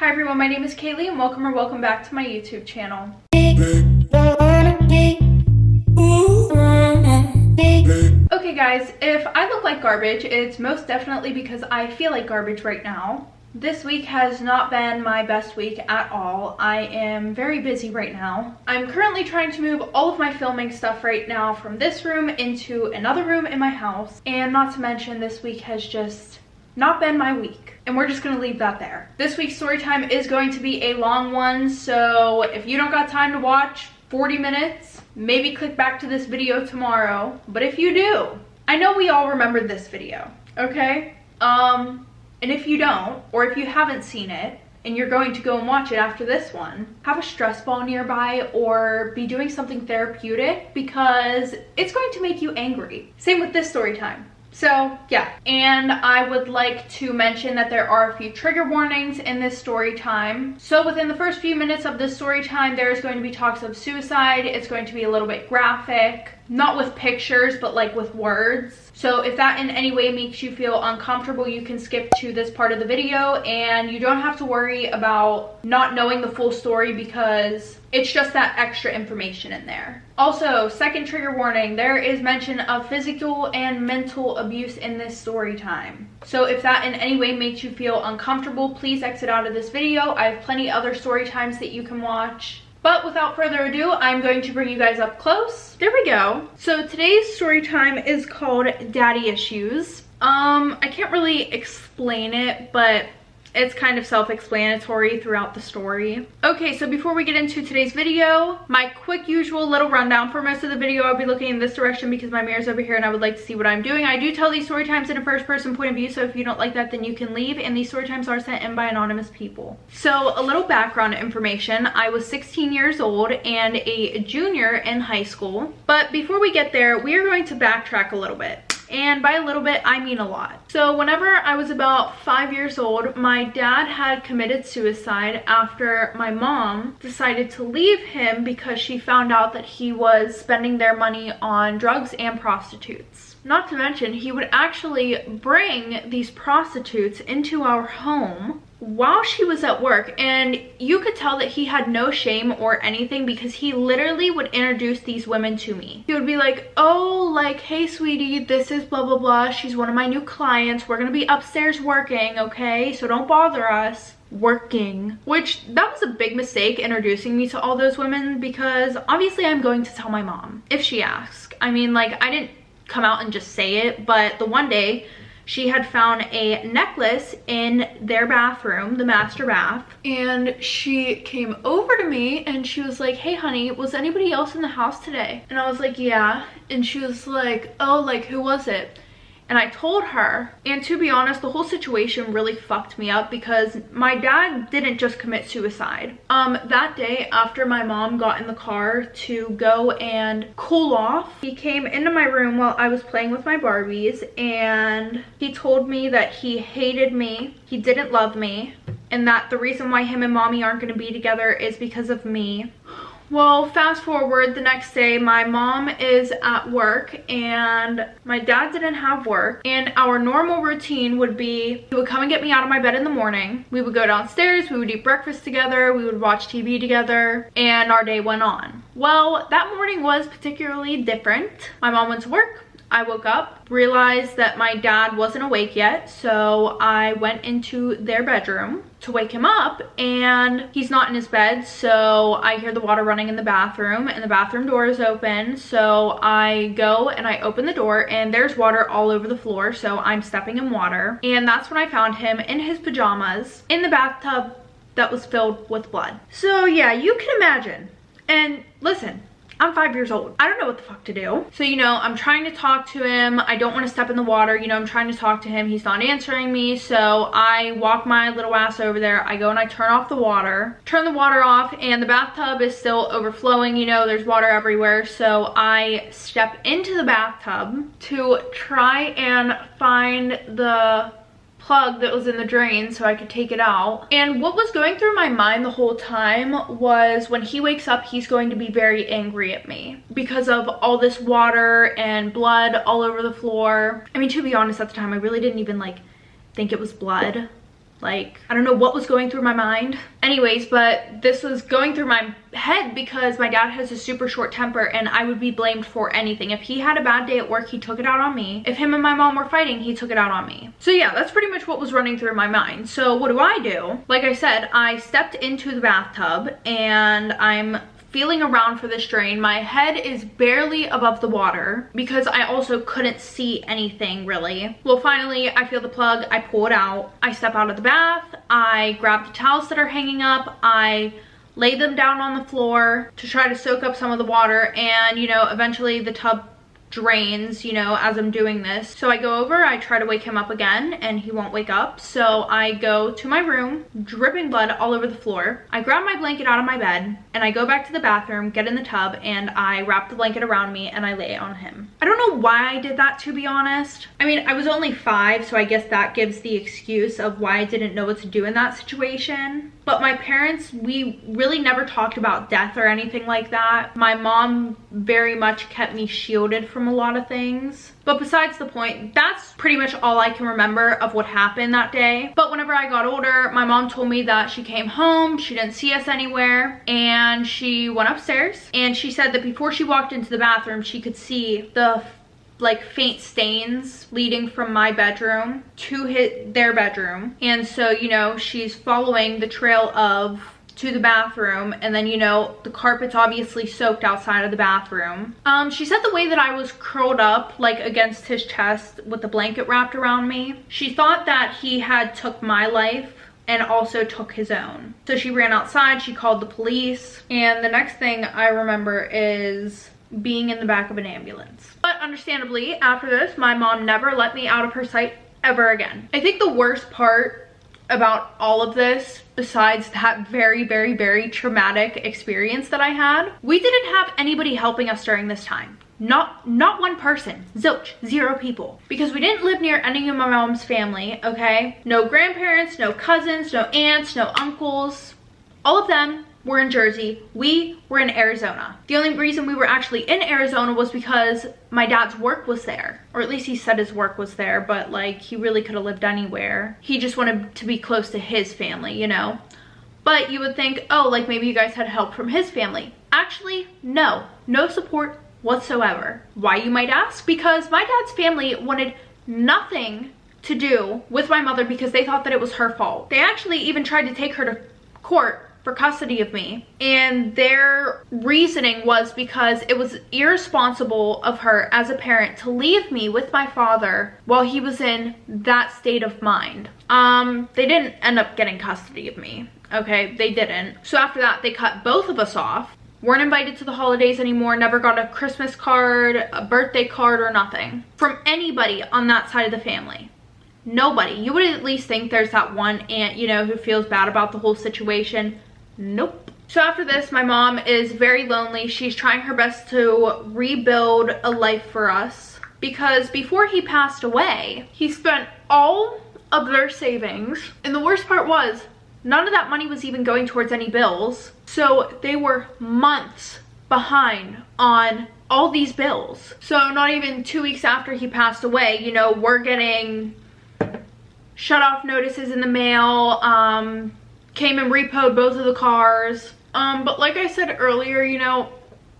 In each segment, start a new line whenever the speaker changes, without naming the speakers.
Hi everyone, my name is Kaylee and welcome back to my YouTube channel. Okay guys, if I look like garbage, it's most definitely because I feel like garbage right now. This week has not been my best week at all. I am very busy right now. I'm currently trying to move all of my filming stuff right now from this room into another room in my house. And not to mention, this week has just not been my week. And we're just gonna leave that there. This week's story time is going to be a long one, so if you don't got time to watch 40 minutes, maybe click back to this video tomorrow. But if you do, I know we all remembered this video, okay? And if you don't, or if you haven't seen it, and you're going to go and watch it after this one, have a stress ball nearby or be doing something therapeutic because it's going to make you angry. Same with this story time. So yeah, and I would like to mention that there are a few trigger warnings in this story time. So within the first few minutes of this story time, there is going to be talks of suicide. It's going to be a little bit graphic, not with pictures, but like with words. So if that in any way makes you feel uncomfortable, you can skip to this part of the video and you don't have to worry about not knowing the full story because it's just that extra information in there. Also, second trigger warning, there is mention of physical and mental abuse in this story time. So if that in any way makes you feel uncomfortable, please exit out of this video. I have plenty other story times that you can watch. But without further ado, I'm going to bring you guys up close. There we go. So today's story time is called Daddy Issues. I can't really explain it, but it's kind of self-explanatory throughout the story. Okay, so before we get into today's video, my quick usual little rundown. For most of the video, I'll be looking in this direction because my mirror's over here and I would like to see what I'm doing. I do tell these story times in a first person point of view, so if you don't like that, then you can leave. And these story times are sent in by anonymous people. So a little background information. I was 16 years old and a junior in high school. But before we get there, we are going to backtrack a little bit. And by a little bit, I mean a lot. So whenever I was about 5 years old, my dad had committed suicide after my mom decided to leave him because she found out that he was spending their money on drugs and prostitutes. Not to mention, he would actually bring these prostitutes into our home while she was at work, and you could tell that he had no shame or anything because he literally would introduce these women to me. He would be like, oh, like, hey sweetie, this is blah blah blah, she's one of my new clients, we're gonna be upstairs working, okay, so don't bother us. Working, which that was a big mistake, introducing me to all those women, because obviously I'm going to tell my mom if she asks. I mean, like, I didn't come out and just say it, but the one day she had found a necklace in their bathroom, the master bath, and she came over to me and she was like, hey honey, was anybody else in the house today? And I was like, yeah. And she was like, oh, like, who was it? And I told her, and to be honest, the whole situation really fucked me up because my dad didn't just commit suicide. That day, after my mom got in the car to go and cool off, he came into my room while I was playing with my Barbies and he told me that he hated me, he didn't love me, and that the reason why him and mommy aren't gonna be together is because of me. Well, fast forward, the next day my mom is at work and my dad didn't have work, and our normal routine would be he would come and get me out of my bed in the morning, we would go downstairs, we would eat breakfast together, we would watch TV together, and our day went on. Well, that morning was particularly different. My mom went to work, I woke up, realized that my dad wasn't awake yet, so I went into their bedroom to wake him up, and he's not in his bed, so I hear the water running in the bathroom, and the bathroom door is open, so I go and I open the door, and there's water all over the floor, so I'm stepping in water, and that's when I found him in his pajamas in the bathtub that was filled with blood. So yeah, you can imagine. And listen, I'm 5 years old. I don't know what the fuck to do. So, you know, I'm trying to talk to him. I don't want to step in the water. You know, I'm trying to talk to him. He's not answering me. So I walk my little ass over there. I go and I turn off the water. Turn the water off and the bathtub is still overflowing. You know, there's water everywhere. So I step into the bathtub to try and find the plug that was in the drain so I could take it out. And what was going through my mind the whole time was when he wakes up, he's going to be very angry at me because of all this water and blood all over the floor. I mean, to be honest, at the time, I really didn't even like think it was blood. Like, I don't know what was going through my mind. Anyways, but this was going through my head because my dad has a super short temper and I would be blamed for anything. If he had a bad day at work, he took it out on me. If him and my mom were fighting, he took it out on me. So yeah, that's pretty much what was running through my mind. So what do? Like I said, I stepped into the bathtub and I'm feeling around for this drain. My head is barely above the water because I also couldn't see anything really. Well, finally I feel the plug, I pull it out, I step out of the bath, I grab the towels that are hanging up, I lay them down on the floor to try to soak up some of the water, and you know, eventually the tub drains, you know, as I'm doing this. So I go over, I try to wake him up again and he won't wake up. So I go to my room, dripping blood all over the floor. I grab my blanket out of my bed and I go back to the bathroom, get in the tub, and I wrap the blanket around me and I lay it on him. I don't know why I did that, to be honest. I mean, I was only 5, so I guess that gives the excuse of why I didn't know what to do in that situation. But my parents, we really never talked about death or anything like that. My mom very much kept me shielded from a lot of things. But besides the point, that's pretty much all I can remember of what happened that day. But whenever I got older, my mom told me that she came home, she didn't see us anywhere, and she went upstairs. And she said that before she walked into the bathroom, she could see the like faint stains leading from my bedroom to their bedroom. And so, you know, she's following the trail of to the bathroom, and then, you know, the carpet's obviously soaked outside of the bathroom. She said the way that I was curled up like against his chest with the blanket wrapped around me, she thought that he had took my life and also took his own. So she ran outside, she called the police, and the next thing I remember is being in the back of an ambulance. But understandably, after this, my mom never let me out of her sight ever again. I think the worst part about all of this, besides that very traumatic experience that I had, we didn't have anybody helping us during this time. Not one person. Zilch. 0 people. Because we didn't live near any of my mom's family, okay? No grandparents, no cousins, no aunts, no uncles. All of them were in Jersey. We were in Arizona. The only reason we were actually in Arizona was because my dad's work was there. Or at least he said his work was there, but like he really could have lived anywhere. He just wanted to be close to his family, you know? But you would think, oh, like maybe you guys had help from his family. Actually, no. No support whatsoever. Why, you might ask? Because my dad's family wanted nothing to do with my mother because they thought that it was her fault. They actually even tried to take her to court for custody of me, and their reasoning was because it was irresponsible of her as a parent to leave me with my father while he was in that state of mind. They didn't end up getting custody of me, okay? They didn't. So after that, they cut both of us off, weren't invited to the holidays anymore, never got a Christmas card, a birthday card, or nothing from anybody on that side of the family. Nobody. You would at least think there's that one aunt, you know, who feels bad about the whole situation. Nope. So after this, my mom is very lonely. She's trying her best to rebuild a life for us because before he passed away, he spent all of their savings. And the worst part was, none of that money was even going towards any bills. So they were months behind on all these bills. So not even 2 weeks after he passed away, you know, we're getting shut off notices in the mail, came and repoed both of the cars. But like I said earlier, you know,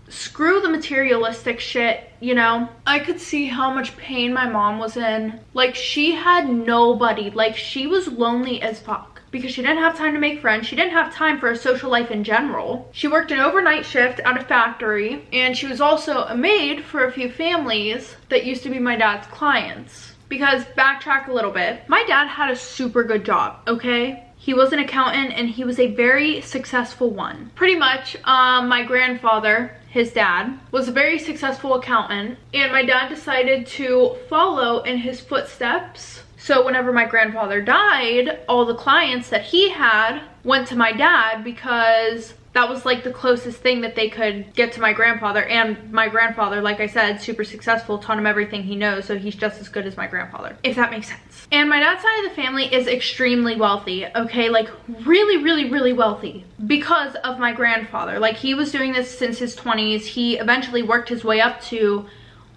screw the materialistic shit, you know? I could see how much pain my mom was in. Like, she had nobody. Like, she was lonely as fuck because she didn't have time to make friends. She didn't have time for a social life in general. She worked an overnight shift at a factory, and she was also a maid for a few families that used to be my dad's clients. Because, backtrack a little bit, my dad had a super good job, okay? He was an accountant and he was a very successful one. Pretty much, my grandfather, his dad, was a very successful accountant, and my dad decided to follow in his footsteps. So whenever my grandfather died, all the clients that he had went to my dad because that was like the closest thing that they could get to my grandfather. And my grandfather, like I said, super successful, taught him everything he knows, so he's just as good as my grandfather, if that makes sense. And my dad's side of the family is extremely wealthy, okay? Like really wealthy because of my grandfather. Like, he was doing this since his 20s. He eventually worked his way up to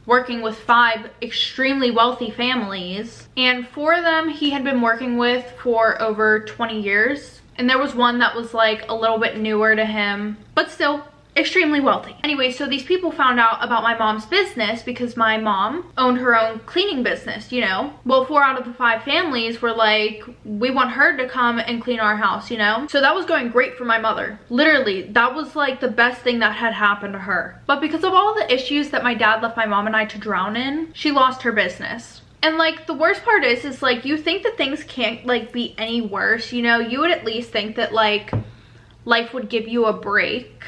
working with 5 extremely wealthy families, and 4 of them he had been working with for over 20 years. And there was one that was like a little bit newer to him, but still extremely wealthy. Anyway, so these people found out about my mom's business because my mom owned her own cleaning business, you know. Well, 4 out of the 5 families were like, we want her to come and clean our house, you know. So that was going great for my mother. Literally, that was like the best thing that had happened to her. But because of all the issues that my dad left my mom and I to drown in, she lost her business. And like the worst part is like, you think that things can't like be any worse, you know. You would at least think that like life would give you a break.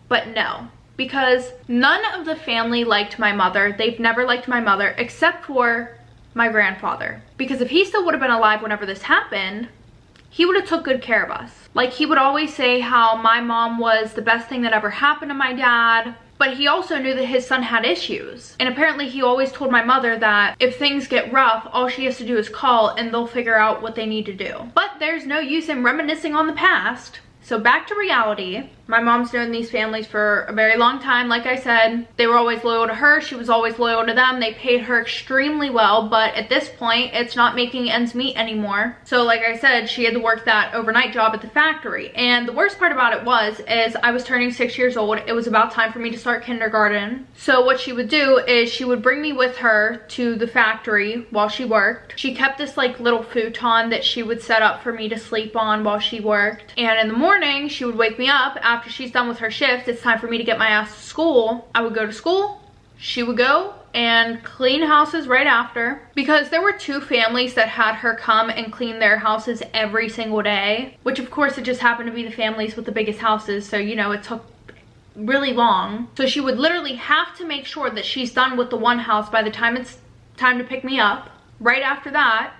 But no, because none of the family liked my mother. They've never liked my mother except for my grandfather. Because if he still would have been alive whenever this happened, he would have took good care of us. Like, he would always say how my mom was the best thing that ever happened to my dad. But he also knew that his son had issues. And apparently he always told my mother that if things get rough, all she has to do is call and they'll figure out what they need to do. But there's no use in reminiscing on the past. So back to reality. My mom's known these families for a very long time. Like I said, they were always loyal to her. She was always loyal to them. They paid her extremely well, but at this point, it's not making ends meet anymore. So like I said, she had to work that overnight job at the factory. And the worst part about it is I was turning 6 years old. It was about time for me to start kindergarten. So what she would do is she would bring me with her to the factory while she worked. She kept this like little futon that she would set up for me to sleep on while she worked. And in the morning, she would wake me up after she's done with her shift. It's time for me to get my ass to school. I would go to school. She would go and clean houses right after, because there were 2 families that had her come and clean their houses every single day, which of course it just happened to be the families with the biggest houses. So, you know, it took really long. So she would literally have to make sure that she's done with the one house by the time it's time to pick me up. Right after that,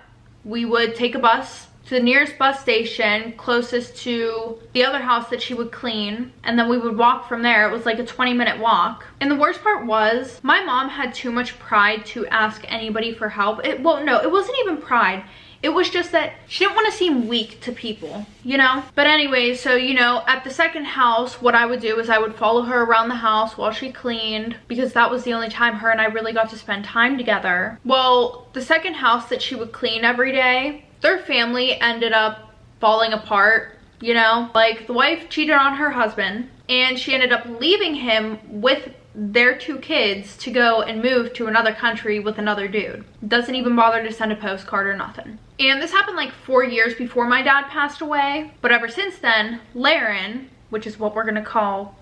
we would take a bus to the nearest bus station closest to the other house that she would clean, and then we would walk from there. It was like a 20-minute walk. And the worst part was my mom had too much pride to ask anybody for help. Well, no, it wasn't even pride. It was just that she didn't want to seem weak to people, you know? But anyway, so, you know, at the second house, what I would do is I would follow her around the house while she cleaned, because that was the only time her and I really got to spend time together. Well, the second house that she would clean every day, their family ended up falling apart, you know? Like, the wife cheated on her husband, and she ended up leaving him with their 2 kids to go and move to another country with another dude. Doesn't even bother to send a postcard or nothing. And this happened like 4 years before my dad passed away. But ever since then, Laren, which is what we're gonna call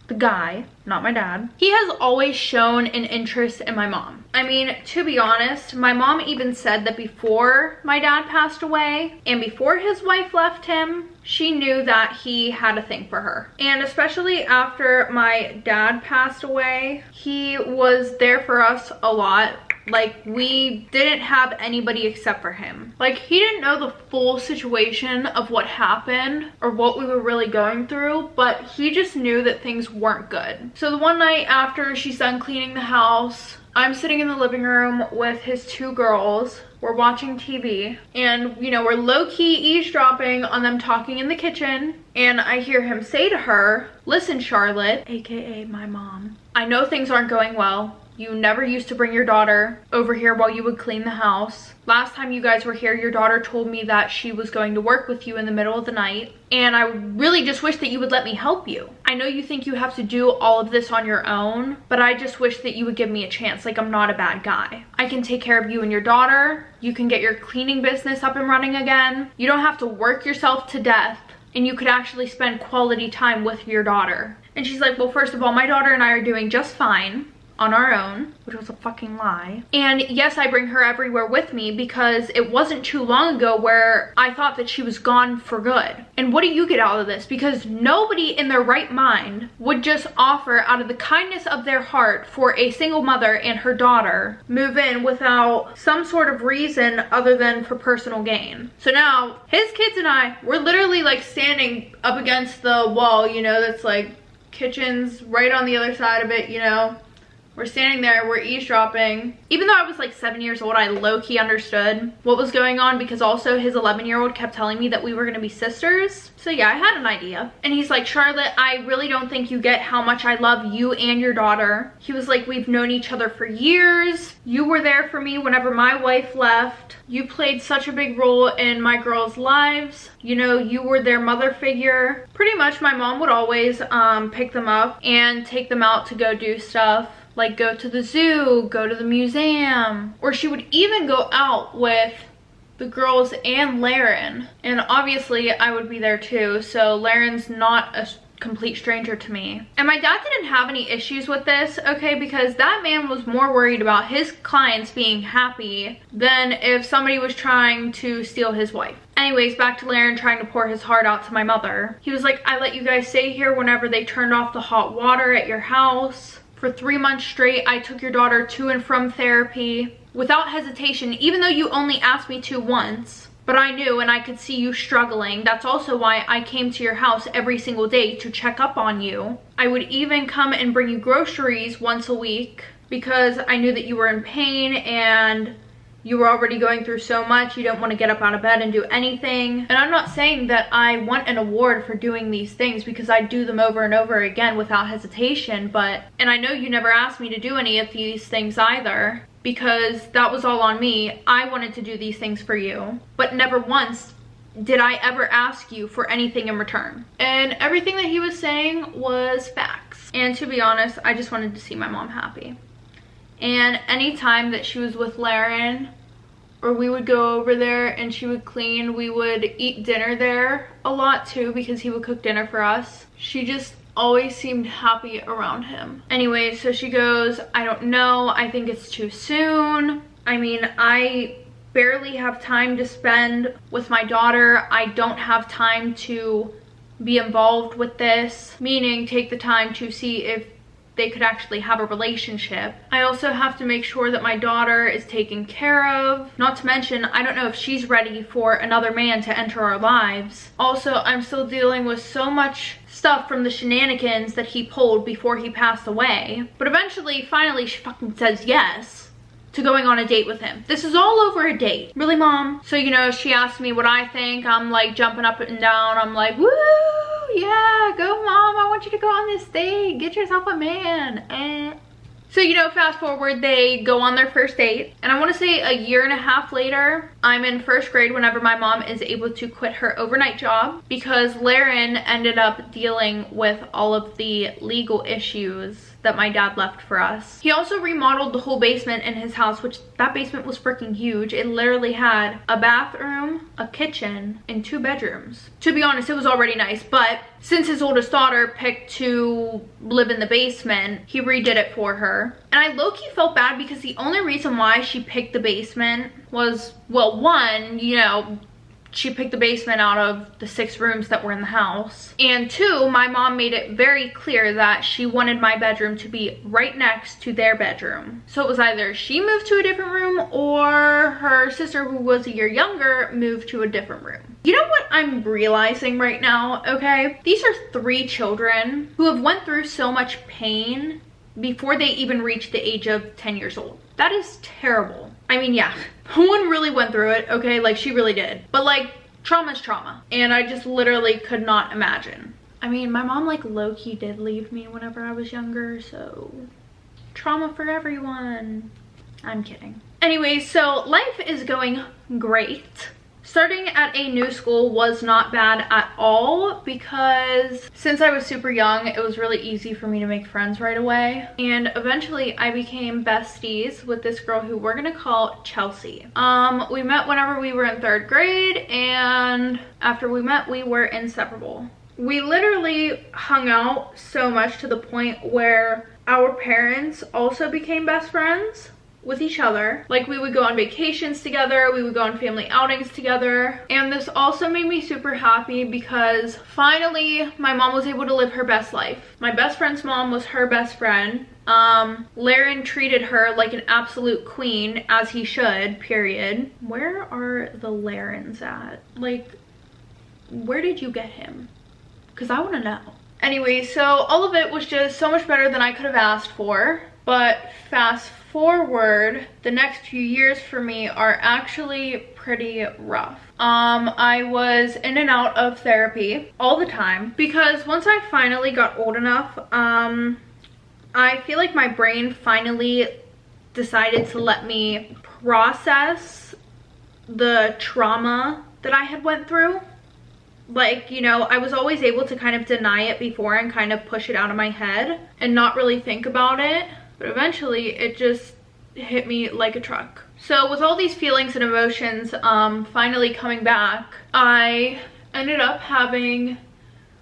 the guy, not my dad, he has always shown an interest in my mom. I mean, to be honest, my mom even said that before my dad passed away and before his wife left him, she knew that he had a thing for her. And especially after my dad passed away, he was there for us a lot. Like, we didn't have anybody except for him. Like, he didn't know the full situation of what happened or what we were really going through, but he just knew that things weren't good. So the one night after she's done cleaning the house, I'm sitting in the living room with his 2 girls. We're watching TV, and, you know, we're low-key eavesdropping on them talking in the kitchen, and I hear him say to her, "Listen, Charlotte," aka my mom, "I know things aren't going well. You never used to bring your daughter over here while you would clean the house. Last time you guys were here, your daughter told me that she was going to work with you in the middle of the night, and I really just wish that you would let me help you. I know you think you have to do all of this on your own, but I just wish that you would give me a chance. Like, I'm not a bad guy. I can take care of you and your daughter. You can get your cleaning business up and running again. You don't have to work yourself to death, and you could actually spend quality time with your daughter." And she's like, "Well, first of all, my daughter and I are doing just fine on our own," which was a fucking lie. "And yes, I bring her everywhere with me because it wasn't too long ago where I thought that she was gone for good. And what do you get out of this? Because nobody in their right mind would just offer out of the kindness of their heart for a single mother and her daughter move in without some sort of reason other than for personal gain." So now his kids and I, we're literally like standing up against the wall, you know, that's like kitchen's right on the other side of it, you know. We're standing there, we're eavesdropping. Even though I was like 7 years old, I low-key understood what was going on because also his 11-year-old kept telling me that we were gonna be sisters. So yeah, I had an idea. And he's like, Charlotte, I really don't think you get how much I love you and your daughter. He was like, we've known each other for years. You were there for me whenever my wife left. You played such a big role in my girls' lives. You know, you were their mother figure. Pretty much my mom would always pick them up and take them out to go do stuff. Like go to the zoo, go to the museum. Or she would even go out with the girls and Laren. And obviously I would be there too. So Laren's not a complete stranger to me. And my dad didn't have any issues with this, okay, because that man was more worried about his clients being happy than if somebody was trying to steal his wife. Anyways, back to Laren trying to pour his heart out to my mother. He was like, I let you guys stay here whenever they turned off the hot water at your house. For 3 months straight, I took your daughter to and from therapy without hesitation, even though you only asked me to once. But I knew and I could see you struggling. That's also why I came to your house every single day to check up on you. I would even come and bring you groceries once a week because I knew that you were in pain and you were already going through so much. You don't want to get up out of bed and do anything. And I'm not saying that I want an award for doing these things because I do them over and over again without hesitation. And I know you never asked me to do any of these things either, because that was all on me. I wanted to do these things for you, but never once did I ever ask you for anything in return. And everything that he was saying was facts. And to be honest, I just wanted to see my mom happy. And anytime that she was with Laren, or we would go over there and she would clean, we would eat dinner there a lot too because he would cook dinner for us. She just always seemed happy around him. Anyway, so she goes, I don't know, I think it's too soon. I mean, I barely have time to spend with my daughter. I don't have time to be involved with this, meaning take the time to see if they could actually have a relationship. I also have to make sure that my daughter is taken care of. Not to mention, I don't know if she's ready for another man to enter our lives. Also, I'm still dealing with so much stuff from the shenanigans that he pulled before he passed away. But eventually, finally, she fucking says yes to going on a date with him. This is all over a date. Really, Mom? So, you know, she asked me what I think. I'm like jumping up and down. I'm like, woo, yeah, go Mom. I want you to go on this date. Get yourself a man. So, you know, fast forward, they go on their first date. And I want to say a year and a half later, I'm in first grade whenever my mom is able to quit her overnight job because Laren ended up dealing with all of the legal issues that my dad left for us. He also remodeled the whole basement in his house, which that basement was freaking huge. It literally had a bathroom, a kitchen, and 2 bedrooms. To be honest, it was already nice, but since his oldest daughter picked to live in the basement, he redid it for her. And I low-key felt bad because the only reason why she picked the basement was, well, one, you know, she picked the basement out of the 6 rooms that were in the house. And 2, my mom made it very clear that she wanted my bedroom to be right next to their bedroom. So it was either she moved to a different room or her sister, who was a year younger, moved to a different room. You know what I'm realizing right now, okay? These are 3 children who have went through so much pain before they even reached the age of 10 years old. That is terrible. I mean, yeah, one really went through it, okay? Like, she really did. But, like, trauma's trauma. And I just literally could not imagine. I mean, my mom, like, low-key did leave me whenever I was younger, so trauma for everyone. I'm kidding. Anyway, so life is going great. Starting at a new school was not bad at all because since I was super young, it was really easy for me to make friends right away. And eventually I became besties with this girl who we're gonna call Chelsea. We met whenever we were in 3rd grade, and after we met, we were inseparable. We literally hung out so much to the point where our parents also became best friends with each other. Like, we would go on vacations together, we would go on family outings together. And this also made me super happy because finally my mom was able to live her best life. My best friend's mom was her best friend. Laren treated her like an absolute queen, as he should, period. Where are the Larens at? Like, where did you get him? Because I want to know. Anyway, so all of it was just so much better than I could have asked for. But fast forward, the next few years for me are actually pretty rough. I was in and out of therapy all the time because once I finally got old enough, I feel like my brain finally decided to let me process the trauma that I had went through. Like, you know, I was always able to kind of deny it before and kind of push it out of my head and not really think about it. But eventually it just hit me like a truck. So with all these feelings and emotions finally coming back, I ended up having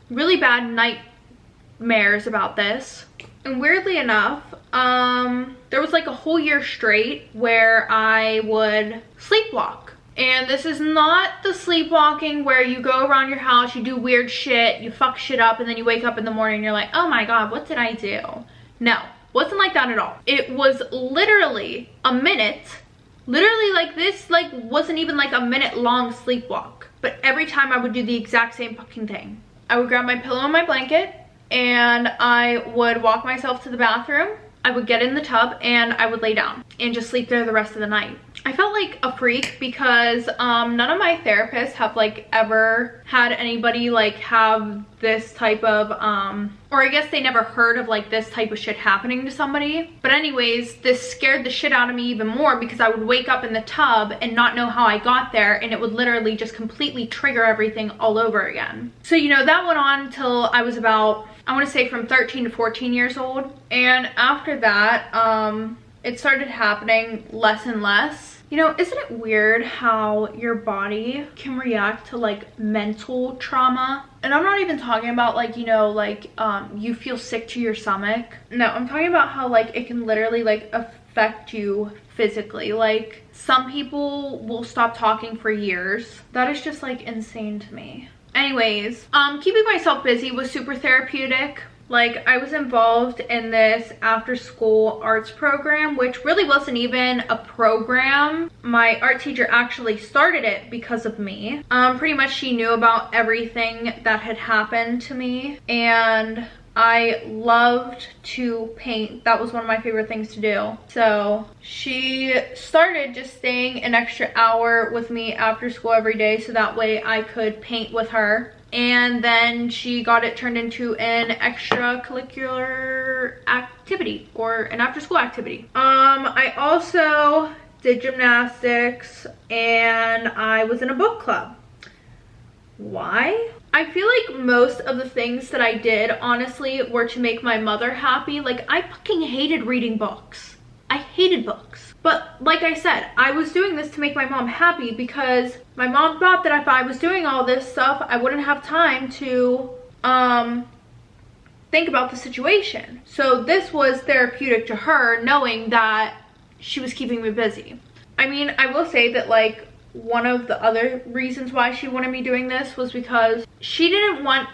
really bad nightmares about this. And weirdly enough, there was like a whole year straight where I would sleepwalk. And this is not the sleepwalking where you go around your house, you do weird shit, you fuck shit up, and then you wake up in the morning and you're like, oh my god, what did I do? No, wasn't like that at all. It was literally a minute, literally like this, like wasn't even like a minute long sleepwalk. But every time I would do the exact same fucking thing. I would grab my pillow and my blanket and I would walk myself to the bathroom. I would get in the tub and I would lay down and just sleep there the rest of the night. I felt like a freak because none of my therapists have like ever had anybody like have this type of or I guess they never heard of like this type of shit happening to somebody. But anyways, this scared the shit out of me even more because I would wake up in the tub and not know how I got there, and it would literally just completely trigger everything all over again. So, you know, that went on till I was about, I want to say from 13 to 14 years old. And after that, it started happening less and less. You know, isn't it weird how your body can react to like mental trauma? And I'm not even talking about like, you know, like you feel sick to your stomach. No, I'm talking about how like it can literally like affect you physically. Like some people will stop talking for years. That is just like insane to me. Anyways, keeping myself busy was super therapeutic. Like, I was involved in this after school arts program, which really wasn't even a program. My art teacher actually started it because of me. Pretty much she knew about everything that had happened to me, and I loved to paint. That was one of my favorite things to do. So she started just staying an extra hour with me after school every day so that way I could paint with her. And then she got it turned into an extracurricular activity or an after school activity. I also did gymnastics and I was in a book club. Why? I feel like most of the things that I did honestly were to make my mother happy. Like, I fucking hated reading books. I hated books. But like I said, I was doing this to make my mom happy because my mom thought that if I was doing all this stuff, I wouldn't have time to think about the situation. So this was therapeutic to her, knowing that she was keeping me busy. I mean, I will say that like one of the other reasons why she wanted me doing this was because she didn't want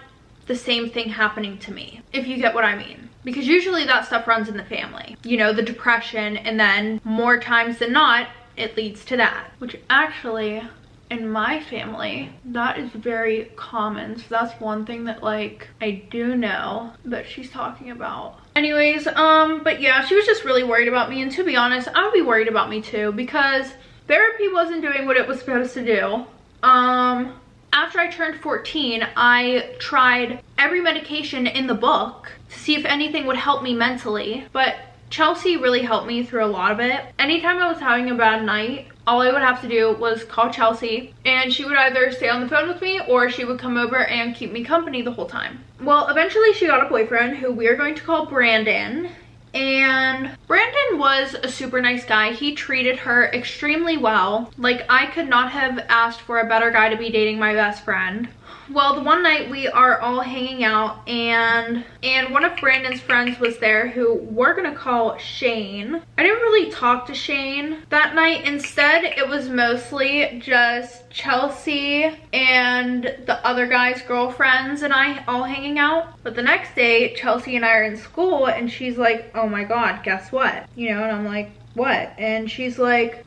the same thing happening to me, if you get what I mean. Because usually that stuff runs in the family. You know, the depression, and then more times than not, it leads to that. Which actually, in my family, that is very common. So that's one thing that like, I do know that she's talking about. Anyways, but yeah, she was just really worried about me. And to be honest, I would be worried about me too, because therapy wasn't doing what it was supposed to do. After I turned 14, I tried every medication in the book to see if anything would help me mentally, but Chelsea really helped me through a lot of it. Anytime I was having a bad night, all I would have to do was call Chelsea, and she would either stay on the phone with me or she would come over and keep me company the whole time. Well, eventually she got a boyfriend who we are going to call Brandon. And Brandon was a super nice guy. He treated her extremely well. Like, I could not have asked for a better guy to be dating my best friend. Well, the one night we are all hanging out, and one of Brandon's friends was there who we're gonna call Shane. I didn't really talk to Shane that night. Instead, it was mostly just Chelsea and the other guy's girlfriends and I all hanging out. But the next day, Chelsea and I are in school, and she's like, oh my god, guess what? You know, and I'm like, what? And she's like,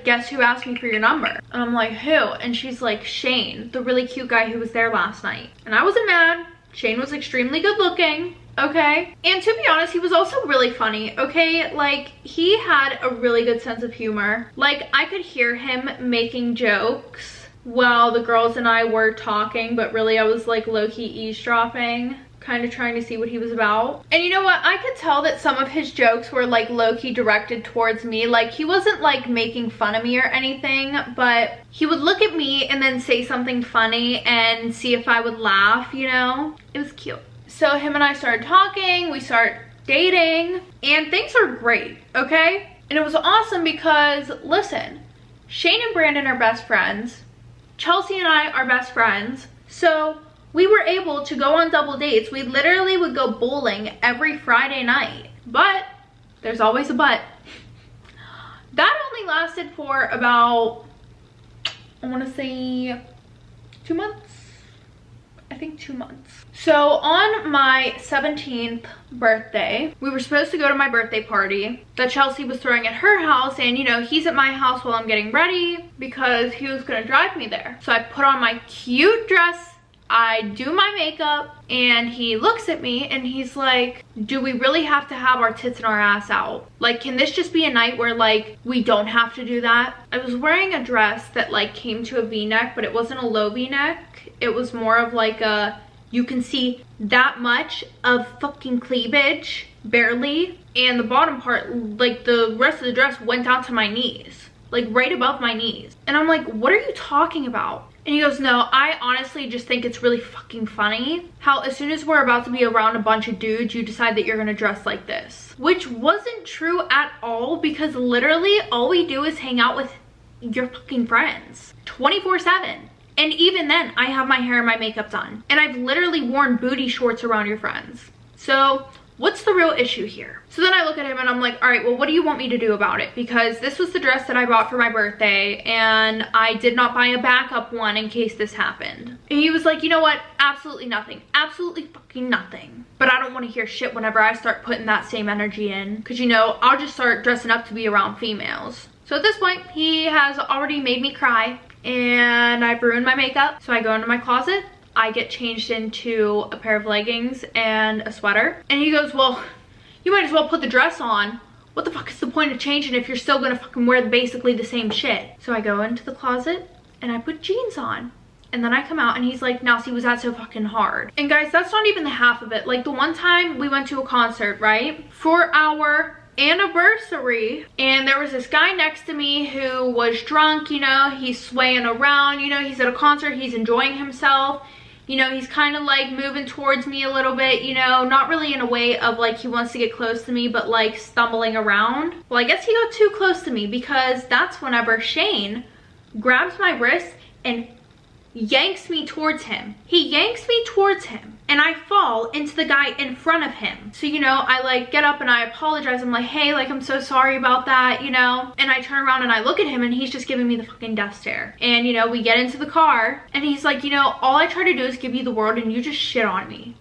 guess who asked me for your number? And I'm like, who? And she's like, Shane, the really cute guy who was there last night. And I wasn't mad. Shane was extremely good looking. okay? And to be honest, he was also really funny, okay? Like, he had a really good sense of humor. Like, I could hear him making jokes while the girls and I were talking, but really I was like low-key eavesdropping, kind of trying to see what he was about. And you know what? I could tell that some of his jokes were like low-key directed towards me. Like, he wasn't like making fun of me or anything, but he would look at me and then say something funny and see if I would laugh, you know? It was cute. So him and I started talking, we started dating, and things are great, okay? And it was awesome because, listen, Shane and Brandon are best friends. Chelsea and I are best friends. So we were able to go on double dates. We literally would go bowling every Friday night. But there's always a but. That only lasted for about, I want to say 2 months. I think 2 months. So on my 17th birthday, we were supposed to go to my birthday party that Chelsea was throwing at her house, and you know, he's at my house while I'm getting ready because he was gonna drive me there. So I put on my cute dress, I do my makeup, and he looks at me and he's like, do we really have to have our tits and our ass out? Like, can this just be a night where like we don't have to do that? I was wearing a dress that like came to a v-neck, but it wasn't a low v-neck. It was more of like a, you can see that much of fucking cleavage, barely. And the bottom part, like the rest of the dress went down to my knees, like right above my knees. And I'm like, what are you talking about? And he goes, no, I honestly just think it's really fucking funny how as soon as we're about to be around a bunch of dudes, you decide that you're gonna dress like this. Which wasn't true at all, because literally all we do is hang out with your fucking friends 24/7. And even then, I have my hair and my makeup done. And I've literally worn booty shorts around your friends. So what's the real issue here? So then I look at him and I'm like, all right, well, what do you want me to do about it? Because this was the dress that I bought for my birthday, and I did not buy a backup one in case this happened. And he was like, you know what? Absolutely nothing. Absolutely fucking nothing. But I don't want to hear shit whenever I start putting that same energy in. Because, you know, I'll just start dressing up to be around females. So at this point, he has already made me cry. And I've ruined my makeup. So I go into my closet. I get changed into a pair of leggings and a sweater. And he goes, well, you might as well put the dress on. What the fuck is the point of changing if you're still gonna fucking wear basically the same shit? So I go into the closet and I put jeans on. And then I come out and he's like, now see, was that so fucking hard? And guys, that's not even the half of it. Like, the one time we went to a concert, right? For our anniversary, and there was this guy next to me who was drunk, you know, he's swaying around, you know, he's at a concert, he's enjoying himself, you know, he's kind of like moving towards me a little bit, you know, not really in a way of like he wants to get close to me, but like stumbling around. Well, I guess he got too close to me, because that's whenever Shane grabs my wrist and yanks me towards him. He yanks me towards him and I fall into the guy in front of him. So, you know, I like get up and I apologize. I'm like, hey, like, I'm so sorry about that, you know? And I turn around and I look at him and he's just giving me the fucking death stare. And, you know, we get into the car and he's like, you know, all I try to do is give you the world and you just shit on me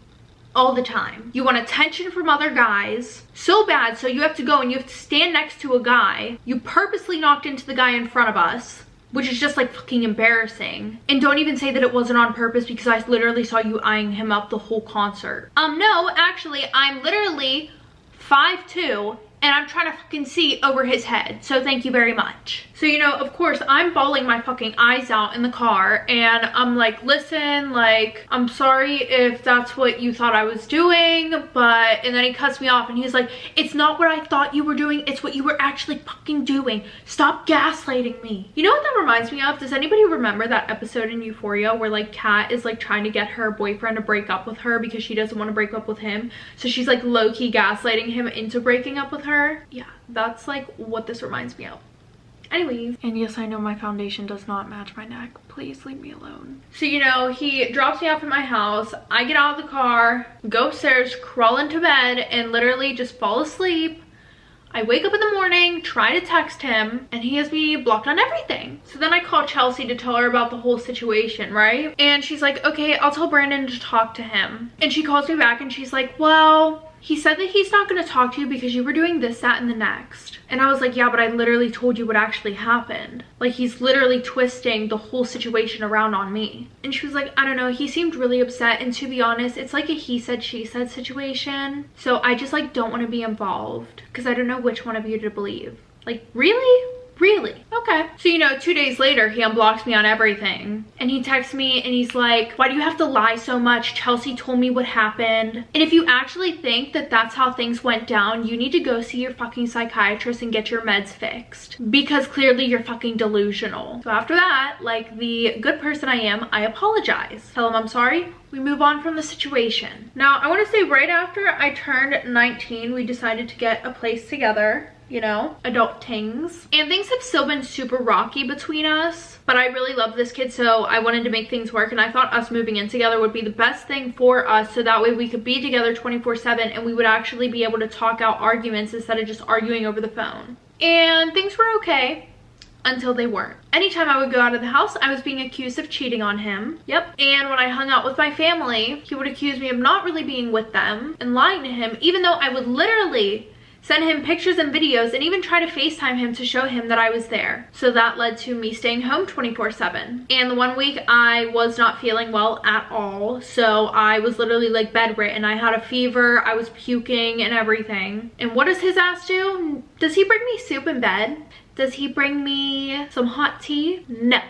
all the time. You want attention from other guys so bad, so you have to go and you have to stand next to a guy. You purposely knocked into the guy in front of us, which is just like fucking embarrassing. And don't even say that it wasn't on purpose, because I literally saw you eyeing him up the whole concert. No, actually, I'm literally 5'2" and I'm trying to fucking see over his head. So thank you very much. So, you know, of course, I'm bawling my fucking eyes out in the car and I'm like, listen, like, I'm sorry if that's what you thought I was doing, but, and then he cuts me off and he's like, it's not what I thought you were doing, it's what you were actually fucking doing. Stop gaslighting me. You know what that reminds me of? Does anybody remember that episode in Euphoria where like Kat is like trying to get her boyfriend to break up with her because she doesn't want to break up with him? So she's like low-key gaslighting him into breaking up with her. Yeah, that's like what this reminds me of. Anyways, and yes, I know my foundation does not match my neck. Please leave me alone. So, you know, he drops me off at my house. I get out of the car, go upstairs, crawl into bed, and literally just fall asleep. I wake up in the morning, try to text him, and he has me blocked on everything. So then I call Chelsea to tell her about the whole situation, right? And she's like, okay, I'll tell Brandon to talk to him. And she calls me back and she's like, well, He said that he's not going to talk to you because you were doing this, that, and the next. And I was like, yeah, but I literally told you what actually happened. Like, he's literally twisting the whole situation around on me. And she was like, I don't know, he seemed really upset. And to be honest, it's like a he said, she said situation. So I just like don't want to be involved because I don't know which one of you to believe. Like, really? Really? Okay. So, you know, 2 days later, he unblocks me on everything. And he texts me and he's like, why do you have to lie so much? Chelsea told me what happened. And if you actually think that that's how things went down, you need to go see your fucking psychiatrist and get your meds fixed. Because clearly you're fucking delusional. So after that, like the good person I am, I apologize. Tell him I'm sorry. We move on from the situation. Now, I want to say right after I turned 19, we decided to get a place together. You know, adult things. And things have still been super rocky between us, but I really love this kid, so I wanted to make things work, and I thought us moving in together would be the best thing for us, so that way we could be together 24/7 and we would actually be able to talk out arguments instead of just arguing over the phone. And things were okay until they weren't. Anytime I would go out of the house, I was being accused of cheating on him. Yep. And when I hung out with my family, he would accuse me of not really being with them and lying to him, even though I would literally send him pictures and videos and even try to FaceTime him to show him that I was there. So that led to me staying home 24/7. And the one week I was not feeling well at all. So I was literally like bedridden. I had a fever, I was puking and everything. And what does his ass do? Does he bring me soup in bed? Does he bring me some hot tea? No.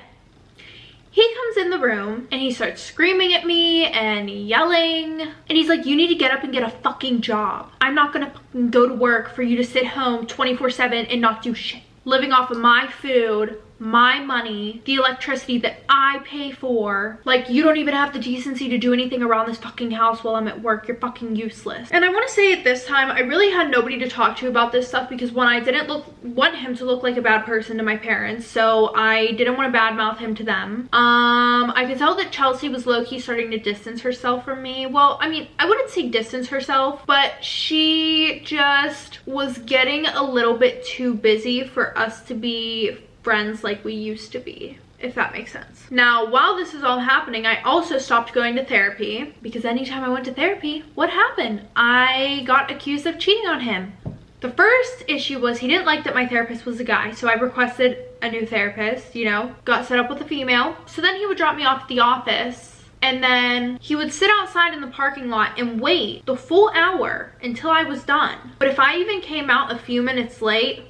He comes in the room and he starts screaming at me and yelling. And he's like, you need to get up and get a fucking job. I'm not gonna go to work for you to sit home 24/7 and not do shit. Living off of my food, my money, the electricity that I pay for. Like, you don't even have the decency to do anything around this fucking house while I'm at work. You're fucking useless. And I want to say at this time, I really had nobody to talk to about this stuff because one, I didn't want him to look like a bad person to my parents, so I didn't want to badmouth him to them. I could tell that Chelsea was low-key starting to distance herself from me. Well, I mean, I wouldn't say distance herself, but she just was getting a little bit too busy for us to be friends like we used to be, if that makes sense. Now, while this is all happening, I also stopped going to therapy because anytime I went to therapy, what happened? I got accused of cheating on him. The first issue was he didn't like that my therapist was a guy, so I requested a new therapist, you know, got set up with a female. So then he would drop me off at the office, and then he would sit outside in the parking lot and wait the full hour until I was done. But if I even came out a few minutes late,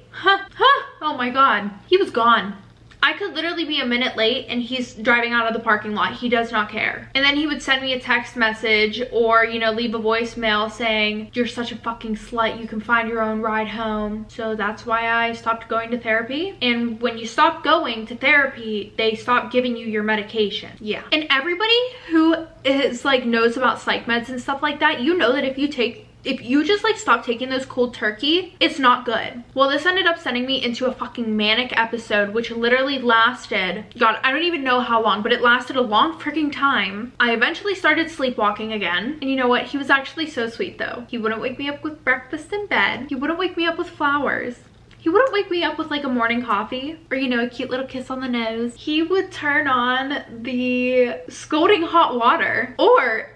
oh my god, he was gone. I could literally be a minute late and he's driving out of the parking lot. He does not care. And then he would send me a text message or, you know, leave a voicemail saying, you're such a fucking slut, you can find your own ride home. So that's why I stopped going to therapy. And when you stop going to therapy, they stop giving you your medication. Yeah. And everybody who is like knows about psych meds and stuff like that, you know that if you just like stop taking those cold turkey, it's not good. Well, this ended up sending me into a fucking manic episode, which literally lasted, god, I don't even know how long, but it lasted a long freaking time. I eventually started sleepwalking again. And you know what? He was actually so sweet though. He wouldn't wake me up with breakfast in bed. He wouldn't wake me up with flowers. He wouldn't wake me up with like a morning coffee or, you know, a cute little kiss on the nose. He would turn on the scalding hot water or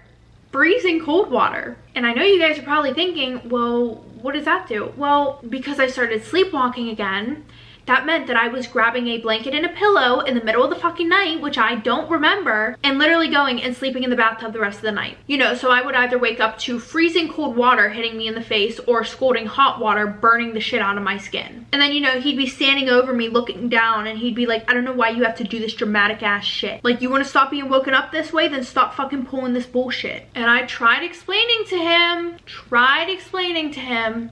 freezing cold water. And I know you guys are probably thinking, well, what does that do? Well, because I started sleepwalking again, that meant that I was grabbing a blanket and a pillow in the middle of the fucking night, which I don't remember, and literally going and sleeping in the bathtub the rest of the night. You know, so I would either wake up to freezing cold water hitting me in the face or scalding hot water burning the shit out of my skin. And then, you know, he'd be standing over me looking down and he'd be like, I don't know why you have to do this dramatic ass shit. Like, you want to stop being woken up this way? Then stop fucking pulling this bullshit. And I tried explaining to him,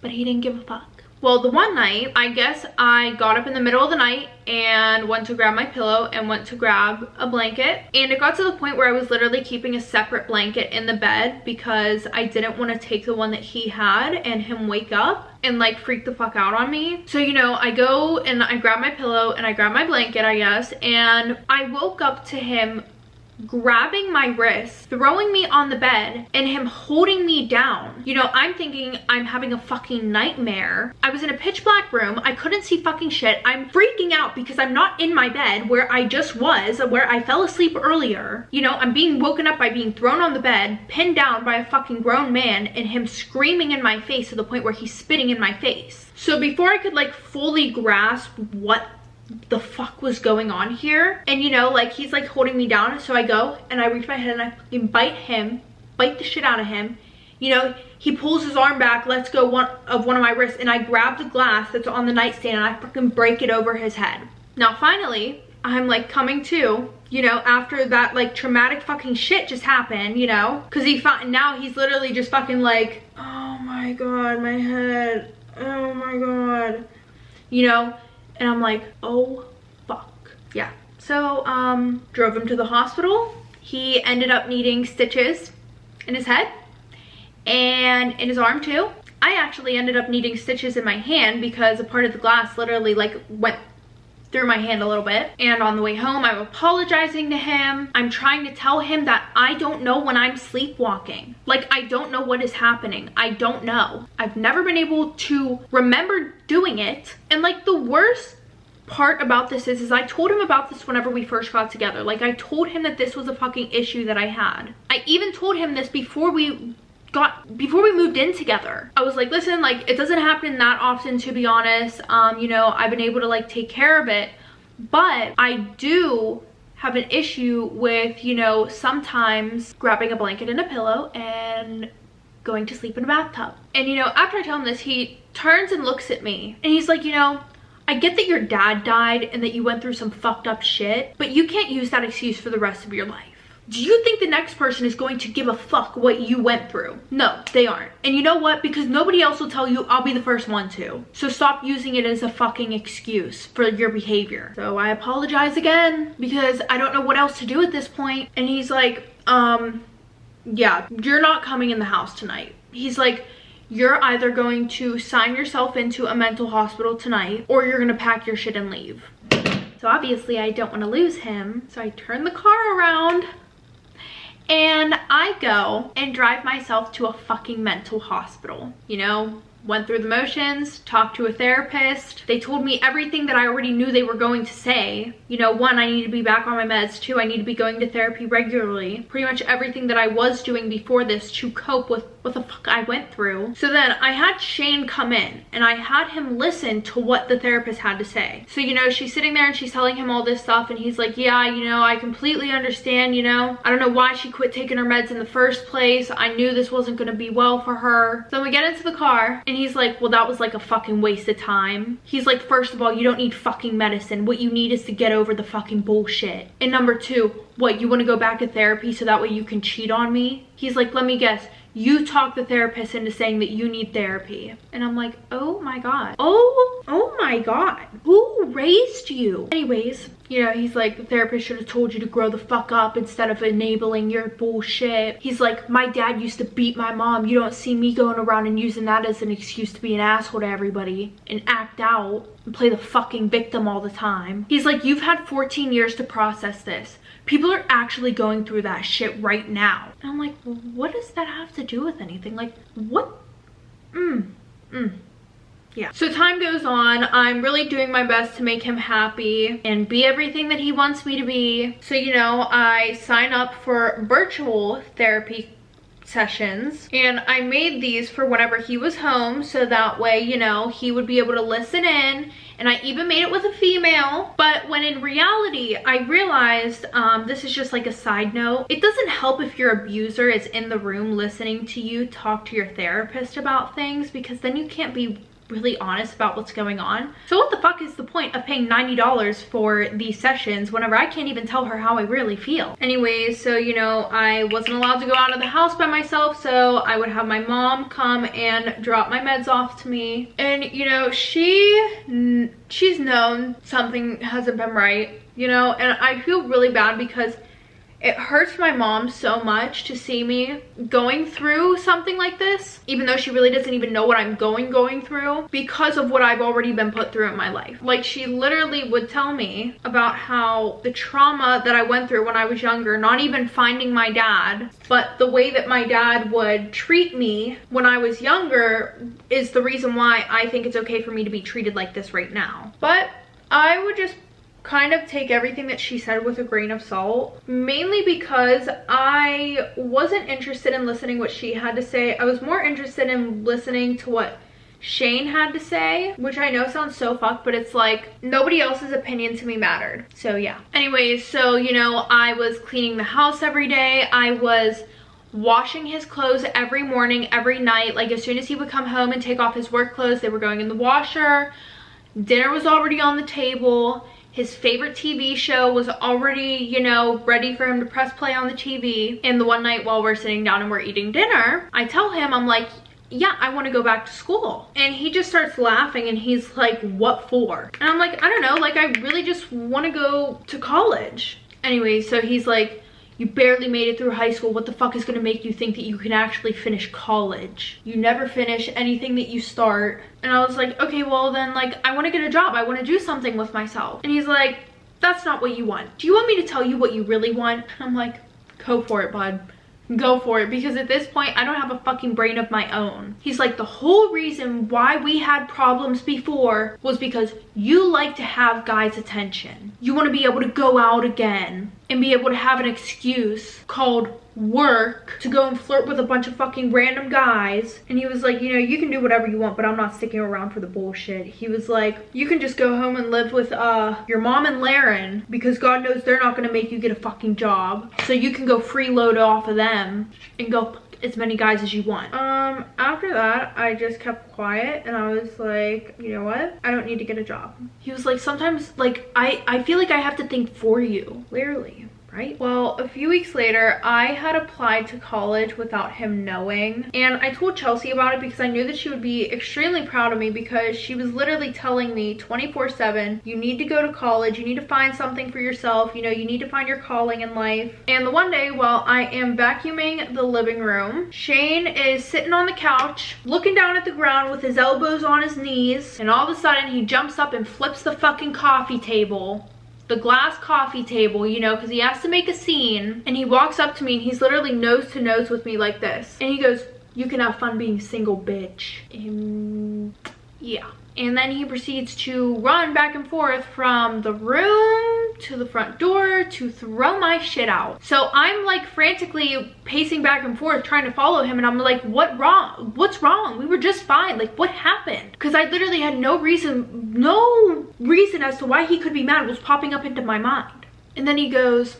but he didn't give a fuck. Well, the one night, I guess I got up in the middle of the night and went to grab my pillow and went to grab a blanket. And it got to the point where I was literally keeping a separate blanket in the bed because I didn't want to take the one that he had and him wake up and like freak the fuck out on me. So, you know, I go and I grab my pillow and I grab my blanket, I guess, and I woke up to him grabbing my wrist, throwing me on the bed, and him holding me down. You know, I'm thinking I'm having a fucking nightmare. I was in a pitch black room. I couldn't see fucking shit. I'm freaking out because I'm not in my bed where I just was, where I fell asleep earlier. You know, I'm being woken up by being thrown on the bed, pinned down by a fucking grown man, and him screaming in my face to the point where he's spitting in my face. So before I could like fully grasp what the fuck was going on here, and you know, like he's like holding me down, so I go and I reach my head and I fucking bite the shit out of him. You know, he pulls his arm back, lets go one of my wrists, and I grab the glass that's on the nightstand and I fucking break it over his head. Now finally, I'm like coming to, you know, after that like traumatic fucking shit just happened, you know, because now he's literally just fucking like, oh my god, my head, oh my god, you know. And I'm like, oh fuck. Yeah. So drove him to the hospital. He ended up needing stitches in his head and in his arm too. I actually ended up needing stitches in my hand because a part of the glass literally like went through my hand a little bit. And on the way home, I'm apologizing to him. I'm trying to tell him that I don't know when I'm sleepwalking. Like, I don't know what is happening. I don't know. I've never been able to remember doing it. And like the worst part about this is I told him about this whenever we first got together. Like, I told him that this was a fucking issue that I had. I even told him this before we moved in together. I was like, listen, like it doesn't happen that often, to be honest. You know, I've been able to like take care of it, but I do have an issue with, you know, sometimes grabbing a blanket and a pillow and going to sleep in a bathtub. And you know, after I tell him this, he turns and looks at me and he's like, you know, I get that your dad died and that you went through some fucked up shit, but you can't use that excuse for the rest of your life. Do you think the next person is going to give a fuck what you went through? No, they aren't. And you know what? Because nobody else will tell you, I'll be the first one to. So stop using it as a fucking excuse for your behavior. So I apologize again because I don't know what else to do at this point. And he's like, yeah, you're not coming in the house tonight. He's like, you're either going to sign yourself into a mental hospital tonight or you're gonna pack your shit and leave. So obviously I don't want to lose him. So I turn the car around and I go and drive myself to a fucking mental hospital. You know, went through the motions, talked to a therapist. They told me everything that I already knew they were going to say. You know, 1, I need to be back on my meds. 2, I need to be going to therapy regularly. Pretty much everything that I was doing before this to cope with what the fuck I went through. So then I had Shane come in and I had him listen to what the therapist had to say. So, you know, she's sitting there and she's telling him all this stuff and he's like, yeah, you know, I completely understand, you know. I don't know why she quit taking her meds in the first place. I knew this wasn't gonna be well for her. So we get into the car and he's like, well, that was like a fucking waste of time. He's like, first of all, you don't need fucking medicine. What you need is to get over the fucking bullshit. And number 2, what, you want to go back to therapy so that way you can cheat on me? He's like, let me guess, you talked the therapist into saying that you need therapy. And I'm like, oh my god. Oh my god. Who raised you? Anyways, you know, he's like, the therapist should have told you to grow the fuck up instead of enabling your bullshit. He's like, my dad used to beat my mom. You don't see me going around and using that as an excuse to be an asshole to everybody and act out and play the fucking victim all the time. He's like, you've had 14 years to process this. People are actually going through that shit right now. And I'm like, well, what does that have to do with anything? Like, what? Yeah. So time goes on. I'm really doing my best to make him happy and be everything that he wants me to be. So, you know, I sign up for virtual therapy sessions and I made these for whenever he was home so that way, you know, he would be able to listen in. And I even made it with a female, but when in reality I realized, this is just like a side note, it doesn't help if your abuser is in the room listening to you talk to your therapist about things, because then you can't be really honest about what's going on. So what the fuck is the point of paying $90 for these sessions whenever I can't even tell her how I really feel? Anyways, so you know, I wasn't allowed to go out of the house by myself, so I would have my mom come and drop my meds off to me. And you know, she's known something hasn't been right, you know, and I feel really bad because It hurts my mom so much to see me going through something like this, even though she really doesn't even know what I'm going through, because of what I've already been put through in my life. Like, she literally would tell me about how the trauma that I went through when I was younger, not even finding my dad, but the way that my dad would treat me when I was younger is the reason why I think it's okay for me to be treated like this right now. But I would just kind of take everything that she said with a grain of salt, mainly because I wasn't interested in listening what she had to say. I was more interested in listening to what Shane had to say, which I know sounds so fucked, but it's like nobody else's opinion to me mattered. So yeah. Anyways, so you know, I was cleaning the house every day. I was washing his clothes every morning, every night. Like, as soon as he would come home and take off his work clothes, they were going in the washer. Dinner was already on the table. His favorite TV show was already, you know, ready for him to press play on the TV. And the one night while we're sitting down and we're eating dinner, I tell him, I'm like, yeah, I want to go back to school. And he just starts laughing and he's like, what for? And I'm like, I don't know, like, I really just want to go to college. Anyway, so he's like, you barely made it through high school. What the fuck is going to make you think that you can actually finish college? You never finish anything that you start. And I was like, okay, well then, like, I want to get a job. I want to do something with myself. And he's like, that's not what you want. Do you want me to tell you what you really want? I'm like, go for it, bud. Go for it, because at this point I don't have a fucking brain of my own. He's like, the whole reason why we had problems before was because you like to have guys' attention. You want to be able to go out again and be able to have an excuse called work to go and flirt with a bunch of fucking random guys. And he was like, you know, you can do whatever you want, but I'm not sticking around for the bullshit. He was like, you can just go home and live with your mom and Laren, because God knows they're not gonna make you get a fucking job, so you can go freeload off of them and go as many guys as you want. After that, I just kept quiet and I was like, you know what? I don't need to get a job. He was like, sometimes, like, I feel like I have to think for you. Clearly. Right? Well, a few weeks later, I had applied to college without him knowing. And I told Chelsea about it because I knew that she would be extremely proud of me, because she was literally telling me 24/7, you need to go to college, you need to find something for yourself, you know, you need to find your calling in life. And the one day while I am vacuuming the living room, Shane is sitting on the couch, looking down at the ground with his elbows on his knees, and all of a sudden he jumps up and flips the fucking coffee table. The glass coffee table, you know, because he has to make a scene. And he walks up to me and he's literally nose to nose with me like this. And he goes, you can have fun being single, bitch. Yeah. And then he proceeds to run back and forth from the room to the front door to throw my shit out. So I'm like frantically pacing back and forth trying to follow him, and I'm like, what's wrong? We were just fine. Like, what happened? Because I literally had no reason as to why he could be mad was popping up into my mind. And then he goes,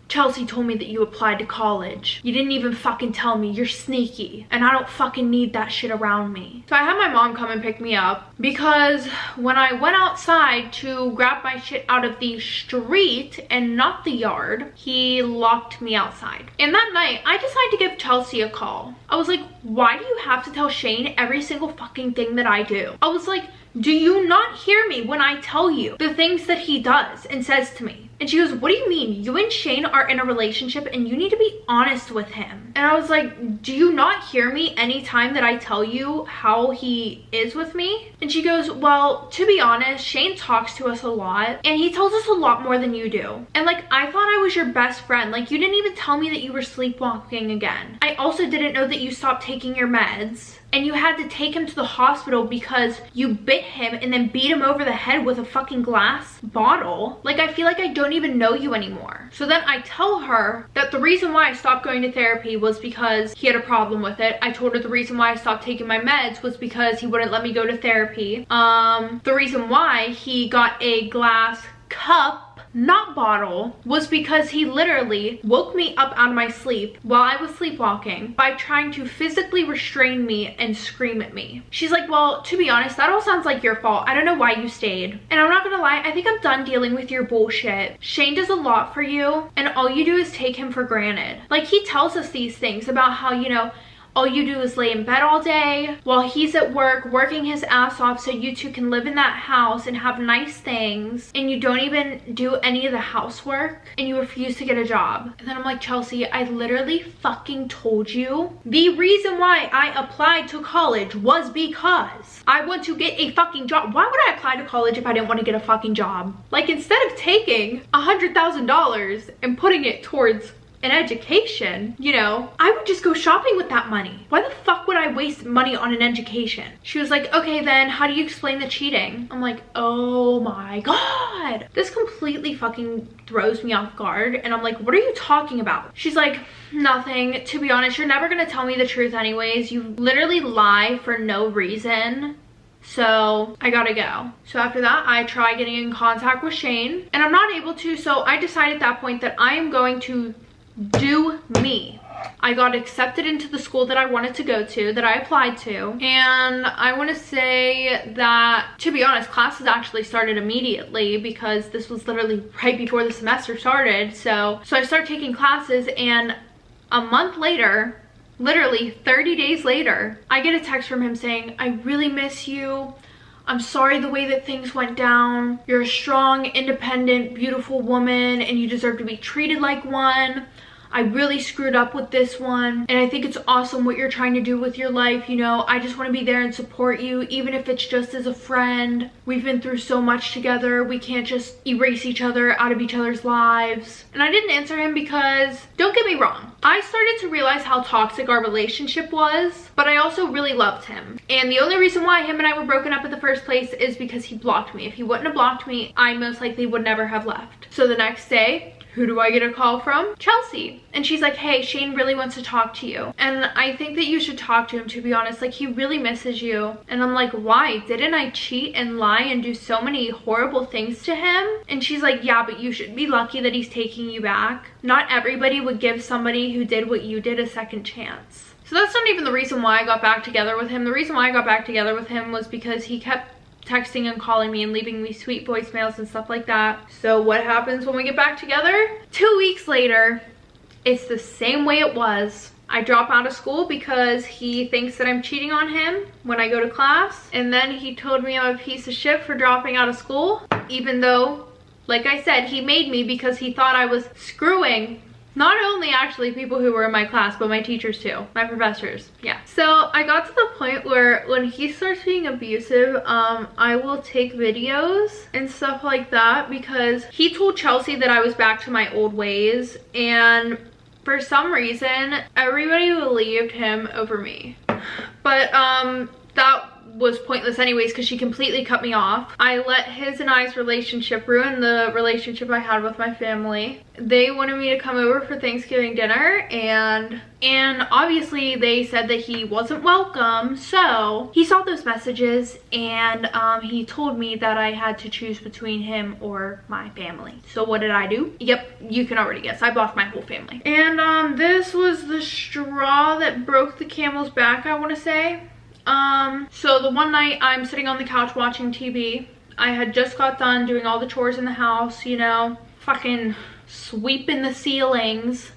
Chelsea told me that you applied to college. You didn't even fucking tell me. You're sneaky. And I don't fucking need that shit around me. So I had my mom come and pick me up, because when I went outside to grab my shit out of the street and not the yard, he locked me outside. And that night, I decided to give Chelsea a call. I was like, why do you have to tell Shane every single fucking thing that I do? I was like, do you not hear me when I tell you the things that he does and says to me? And she goes, what do you mean? You and Shane are in a relationship and you need to be honest with him. And I was like, do you not hear me anytime that I tell you how he is with me? And she goes, well, to be honest, Shane talks to us a lot and he tells us a lot more than you do. And like, I thought I was your best friend. Like, you didn't even tell me that you were sleepwalking again. I also didn't know that you stopped taking your meds. And you had to take him to the hospital because you bit him and then beat him over the head with a fucking glass bottle. Like, I feel like I don't even know you anymore. So then I tell her that the reason why I stopped going to therapy was because he had a problem with it. I told her the reason why I stopped taking my meds was because he wouldn't let me go to therapy. The reason why he got a glass cup, not bottle, was because he literally woke me up out of my sleep while I was sleepwalking by trying to physically restrain me and scream at me. She's like, well, to be honest, that all sounds like your fault. I don't know why you stayed. And I'm not gonna lie, I think I'm done dealing with your bullshit. Shane does a lot for you and all you do is take him for granted. Like, he tells us these things about how, you know, all you do is lay in bed all day while he's at work working his ass off so you two can live in that house and have nice things, and you don't even do any of the housework, and you refuse to get a job. And then I'm like, Chelsea, I literally fucking told you the reason why I applied to college was because I want to get a fucking job. Why would I apply to college if I didn't want to get a fucking job? Like, instead of taking $100,000 and putting it towards an education, you know, I would just go shopping with that money. Why the fuck would I waste money on an education? She was like, okay, then how do you explain the cheating? I'm like, oh my God. This completely fucking throws me off guard. And I'm like, what are you talking about? She's like, nothing. To be honest, you're never gonna tell me the truth anyways. You literally lie for no reason. So I gotta go. So after that, I try getting in contact with Shane and I'm not able to. So I decided at that point that I am going to do me. I got accepted into the school that I wanted to go to, that I applied to, and I want to say that, to be honest, classes actually started immediately because this was literally right before the semester started. So I started taking classes, and a month later, literally 30 days later, I get a text from him saying, I really miss you. I'm sorry the way that things went down. You're a strong, independent, beautiful woman, and you deserve to be treated like one. I really screwed up with this one, and I think it's awesome what you're trying to do with your life. You know, I just want to be there and support you, even if it's just as a friend. We've been through so much together. We can't just erase each other out of each other's lives. And I didn't answer him because, don't get me wrong, I started to realize how toxic our relationship was, but I also really loved him. And the only reason why him and I were broken up in the first place is because he blocked me. If he wouldn't have blocked me, I most likely would never have left. So the next day, who do I get a call from? Chelsea. And she's like, hey, Shane really wants to talk to you. And I think that you should talk to him, to be honest. Like, he really misses you. And I'm like, why? Didn't I cheat and lie and do so many horrible things to him? And she's like, yeah, but you should be lucky that he's taking you back. Not everybody would give somebody who did what you did a second chance. So that's not even the reason why I got back together with him. The reason why I got back together with him was because he kept texting and calling me and leaving me sweet voicemails and stuff like that. So what happens when we get back together? 2 weeks later, it's the same way it was. I drop out of school because he thinks that I'm cheating on him when I go to class. And then he told me I'm a piece of shit for dropping out of school, even though, like I said, he made me because he thought I was screwing not only actually people who were in my class, but my teachers too, my professors, yeah. So I got to the point where when he starts being abusive, I will take videos and stuff like that because he told Chelsea that I was back to my old ways, and for some reason, everybody believed him over me. But that was pointless anyways because she completely cut me off. I let his and I's relationship ruin the relationship I had with my family. They wanted me to come over for Thanksgiving dinner, and obviously they said that he wasn't welcome. So he saw those messages and he told me that I had to choose between him or my family. So what did I do? Yep, you can already guess. I blocked my whole family. And this was the straw that broke the camel's back, I want to say. So the one night I'm sitting on the couch watching TV. I had just got done doing all the chores in the house, you know, fucking sweeping the ceilings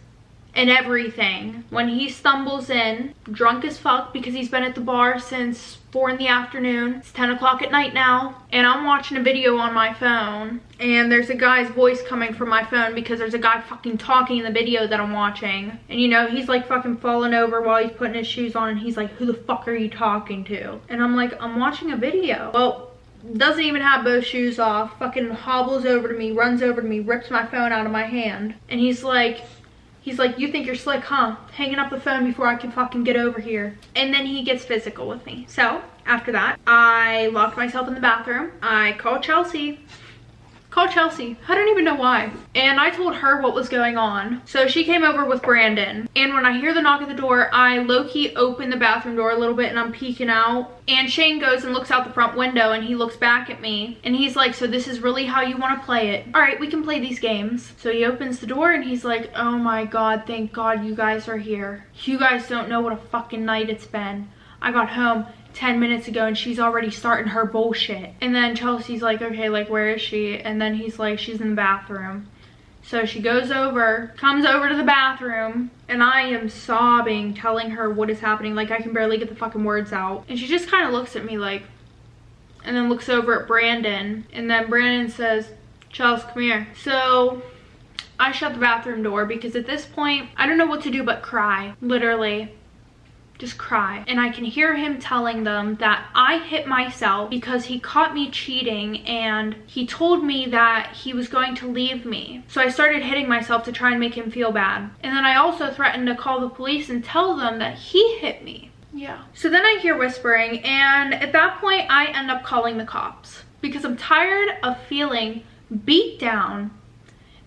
and everything, when he stumbles in, drunk as fuck because he's been at the bar since 4 in the afternoon. It's 10 o'clock at night now, and I'm watching a video on my phone, and there's a guy's voice coming from my phone because there's a guy fucking talking in the video that I'm watching. And you know, he's like fucking falling over while he's putting his shoes on, and he's like, who the fuck are you talking to? And I'm like, I'm watching a video. Well, doesn't even have both shoes off, fucking hobbles over to me, runs over to me, rips my phone out of my hand, and he's like, you think you're slick, huh? Hanging up the phone before I can fucking get over here. And then he gets physical with me. So after that, I locked myself in the bathroom. I called Chelsea. I don't even know why. And I told her what was going on. So she came over with Brandon. And when I hear the knock at the door, I low-key open the bathroom door a little bit and I'm peeking out. And Shane goes and looks out the front window and he looks back at me. And he's like, so this is really how you want to play it? All right, we can play these games. So he opens the door and he's like, oh my God, thank God you guys are here. You guys don't know what a fucking night it's been. I got home 10 minutes ago and she's already starting her bullshit. And then Chelsea's like, okay, like, where is she? And then he's like, she's in the bathroom. So she goes over, comes over to the bathroom, and I am sobbing, telling her what is happening. Like, I can barely get the fucking words out. And she just kind of looks at me like, and then looks over at Brandon. And then Brandon says, Chels, come here. So I shut the bathroom door because at this point, I don't know what to do but cry. Literally. Just cry. And I can hear him telling them that I hit myself because he caught me cheating and he told me that he was going to leave me. So I started hitting myself to try and make him feel bad. And then I also threatened to call the police and tell them that he hit me. Yeah. So then I hear whispering, and at that point I end up calling the cops because I'm tired of feeling beat down.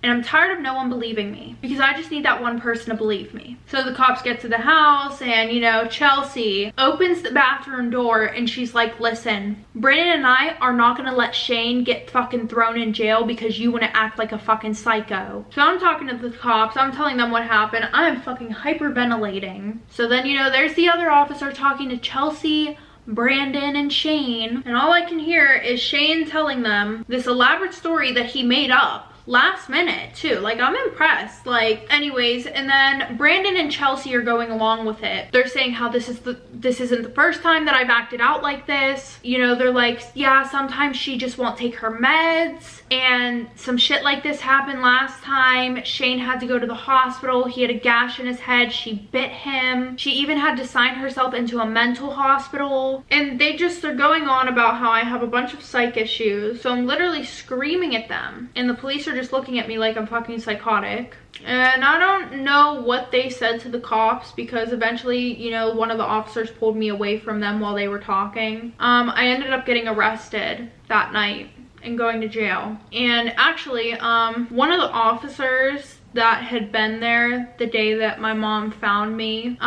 And I'm tired of no one believing me because I just need that one person to believe me. So the cops get to the house and, you know, Chelsea opens the bathroom door and she's like, listen, Brandon and I are not gonna let Shane get fucking thrown in jail because you wanna act like a fucking psycho. So I'm talking to the cops, I'm telling them what happened. I'm fucking hyperventilating. So then, you know, there's the other officer talking to Chelsea, Brandon, and Shane. And all I can hear is Shane telling them this elaborate story that he made up. Last minute too. Like, I'm impressed. Like, anyways, and then Brandon and Chelsea are going along with it. They're saying how this isn't the first time that I've acted out like this. You know, they're like, yeah, sometimes she just won't take her meds and some shit like this happened last time. Shane had to go to the hospital. He had a gash in his head. She bit him. She even had to sign herself into a mental hospital. And they're going on about how I have a bunch of psych issues. So I'm literally screaming at them. And the police are just looking at me like I'm fucking psychotic. And I don't know what they said to the cops because eventually, you know, one of the officers pulled me away from them while they were talking. I ended up getting arrested that night and going to jail. And actually, one of the officers that had been there the day that my mom found me,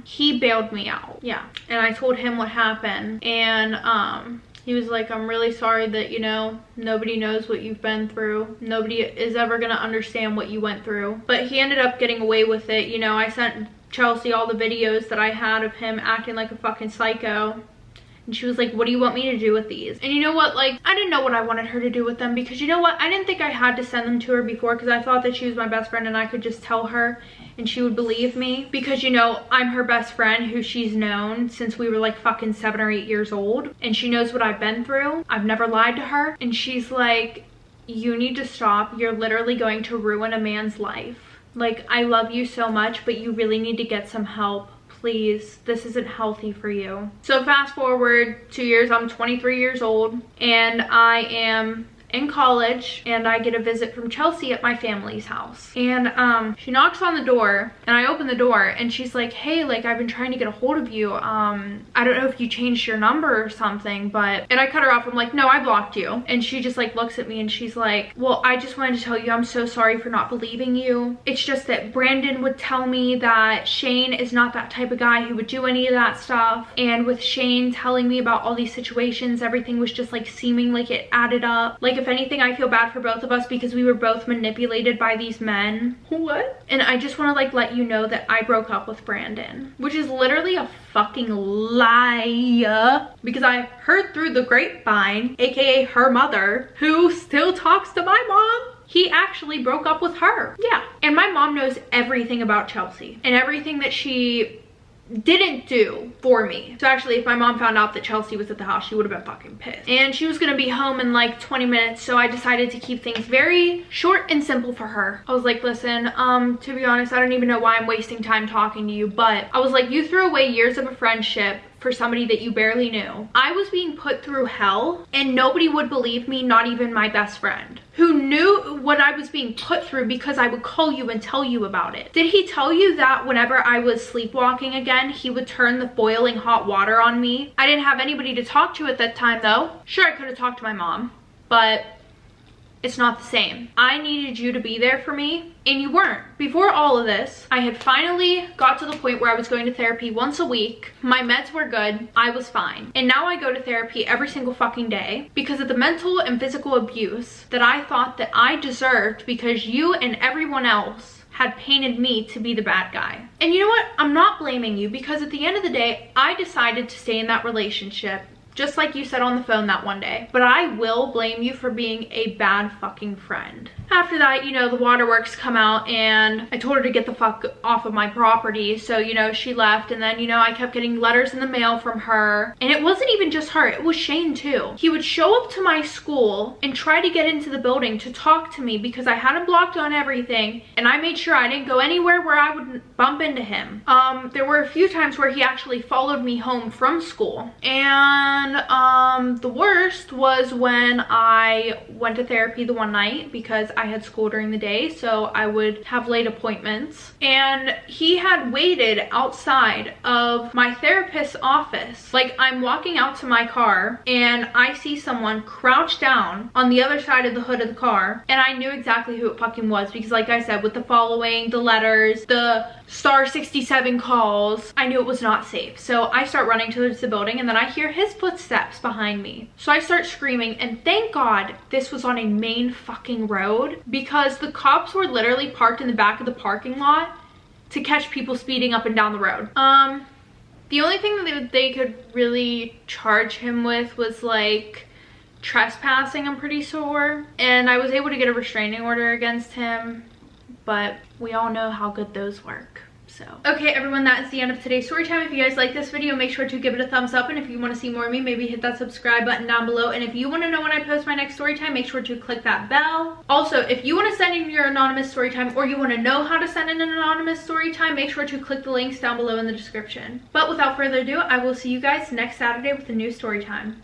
he bailed me out. Yeah. And I told him what happened. And he was like, I'm really sorry that, you know, nobody knows what you've been through. Nobody is ever gonna understand what you went through. But he ended up getting away with it. You know, I sent Chelsea all the videos that I had of him acting like a fucking psycho. And she was like, what do you want me to do with these? And you know what, like, I didn't know what I wanted her to do with them because you know what? I didn't think I had to send them to her before because I thought that she was my best friend and I could just tell her and she would believe me because, you know, I'm her best friend who she's known since we were like fucking 7 or 8 years old. And she knows what I've been through. I've never lied to her. And she's like, you need to stop. You're literally going to ruin a man's life. Like, I love you so much, but you really need to get some help. Please, this isn't healthy for you. So fast forward 2 years, I'm 23 years old and I am in college and I get a visit from Chelsea at my family's house. And she knocks on the door and I open the door and she's like, hey, like, I've been trying to get a hold of you. I don't know if you changed your number or something, but, and I cut her off. I'm like, no, I blocked you. And she just like looks at me and she's like, well, I just wanted to tell you, I'm so sorry for not believing you. It's just that Brandon would tell me that Shane is not that type of guy who would do any of that stuff. And with Shane telling me about all these situations, everything was just like seeming like it added up. Like, if anything, I feel bad for both of us because we were both manipulated by these men. What? And I just want to like let you know that I broke up with Brandon, which is literally a fucking lie because I heard through the grapevine, aka her mother, who still talks to my mom, he actually broke up with her. Yeah. And my mom knows everything about Chelsea and everything that she didn't do for me. So actually, if my mom found out that Chelsea was at the house, she would have been fucking pissed. And she was gonna be home in like 20 minutes, so I decided to keep things very short and simple for her. I was like, listen, to be honest, I don't even know why I'm wasting time talking to you, but I was like, you threw away years of a friendship for somebody that you barely knew. I was being put through hell and nobody would believe me, not even my best friend, who knew what I was being put through because I would call you and tell you about it. Did he tell you that whenever I was sleepwalking again, he would turn the boiling hot water on me? I didn't have anybody to talk to at that time though. Sure, I could have talked to my mom, but it's not the same. I needed you to be there for me, and you weren't. Before all of this, I had finally got to the point where I was going to therapy once a week. My meds were good. I was fine. And now I go to therapy every single fucking day because of the mental and physical abuse that I thought that I deserved because you and everyone else had painted me to be the bad guy. And you know what? I'm not blaming you because at the end of the day, I decided to stay in that relationship just like you said on the phone that one day. But I will blame you for being a bad fucking friend. After that, you know, the waterworks come out and I told her to get the fuck off of my property. So, you know, she left, and then, you know, I kept getting letters in the mail from her. And it wasn't even just her, it was Shane too. He would show up to my school and try to get into the building to talk to me because I had him blocked on everything, and I made sure I didn't go anywhere where I would bump into him. There were a few times where he actually followed me home from school. And the worst was when I went to therapy the one night because I had school during the day, so I would have late appointments, and he had waited outside of my therapist's office. Like, I'm walking out to my car and I see someone crouched down on the other side of the hood of the car, and I knew exactly who it fucking was because, like I said, with the following, the letters, the star 67 calls, I knew it was not safe. So I start running towards the building, and then I hear his footsteps behind me. So I start screaming, and thank God this was on a main fucking road because the cops were literally parked in the back of the parking lot to catch people speeding up and down the road. The only thing that they could really charge him with was like trespassing, I'm pretty sure. And I was able to get a restraining order against him, but we all know how good those work. So, okay everyone, that is the end of today's story time. If you guys like this video, make sure to give it a thumbs up, and if you want to see more of me, maybe hit that subscribe button down below. And if you want to know when I post my next story time, make sure to click that bell. Also, if you want to send in your anonymous story time, or you want to know how to send in an anonymous story time, make sure to click the links down below in the description. But without further ado, I will see you guys next Saturday with a new story time.